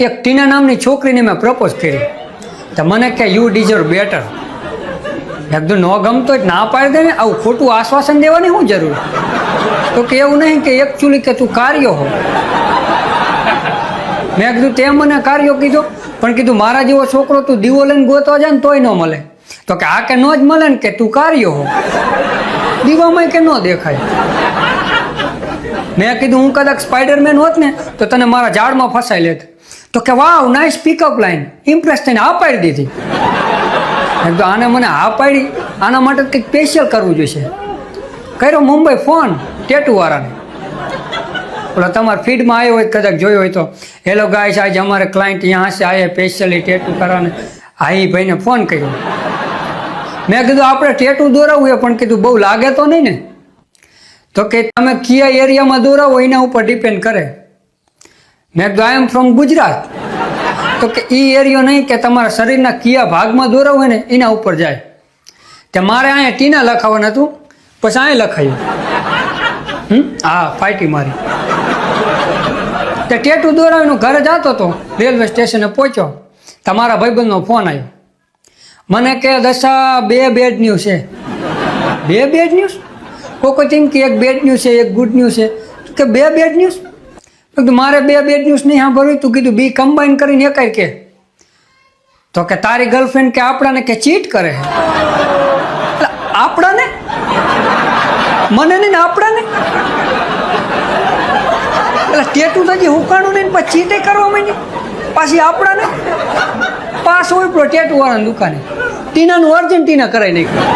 એક ટીના નામની છોકરીને મેં પ્રપોઝ કરી, તો મને કે યુ ડિઝર્વ બેટર. એકદમ ન ગમતો જ ના પાડી દે ને, આવું ખોટું આશ્વાસન દેવાની શું જરૂર? તો કે એવું નહીં કે એકચ્યુઅલી કે તું કાર્યો હો. મેં કીધું તે મને કાર્યો કીધો, પણ કીધું મારા જેવો છોકરો તું દીવો લઈને ગોતવા જાય ને તોય ન મળે. તો કે આ કે ન જ મળે ને કે તું કાર્યો હો, દીવામાં કે ન દેખાય. મેં કીધું હું કદાચ સ્પાઈડરમેન હોત ને તો તને મારા ઝાડમાં ફસાઈ લેત. તો કે wow nice pickup line, impress થઈને હા પાડી દીધી. તો આને મને હા પાડી, આના માટે કંઈક સ્પેશિયલ કરવું જોઈશે. કર્યો મુંબઈ ફોન ટેટુ વાળાને. ઓલા તમારા ફીડમાં આવ્યો હોય કદાચ જોયો હોય તો, હેલો ગાઈસ આજે અમારે ક્લાયન્ટ यहाँ से आए स्पेशली ટેટુ કરાવને. હા એ ભાઈને ફોન કર્યો. મેં કીધું આપણે ટેટુ દોરાવવું છે પણ કીધું બહુ લાગે તો નહીં ને. તો કે તમે કયા એરિયામાં દોરાવો એના ઉપર ડિપેન્ડ કરે. મેં કીધું આઈ એમ ફ્રોમ ગુજરાત. તો કે એ એરિયો નહીં કે તમારા શરીરના કયા ભાગમાં દોરાવું હોય ને એના ઉપર જાય. તે મારે અહીંયા ટીના લખાવવાનું હતું, પછી અહીંયા લખાયું. હા ફાઈટી મારી. તે ટેટુ દોરાવીને ઘરે જતો હતો, રેલવે સ્ટેશને પહોંચ્યો, તમારા ભાઈબંધનો ફોન આવ્યો. મને કે દશા 2 બેડ ન્યૂઝ છે. 2 બેડ ન્યૂઝ? કોઈ તેમ કે એક બેડ ન્યૂઝ છે એક ગુડ ન્યૂઝ છે. કે 2 બેડ ન્યૂઝ? કીધું મારે 2 બેડ ન્યૂઝ નહીં સાંભળવી. તું કીધું બી કમ્બાઈન કરીને એકાય કે. તો કે તારી ગર્લફ્રેન્ડ કે આપણાને કે ચીટ કરે છે. એટલે આપણાને? મને નહીં ને આપણાને? એટલે ટેટુ તો હજી હુકાણું નહીં પછી ચીટે કરવા માંડી, પાછી આપણાને પાસ હોય ટેટુ વાળાની દુકાને ટીનાનું અર્જન્ટિના કરાવી નાખ્યું.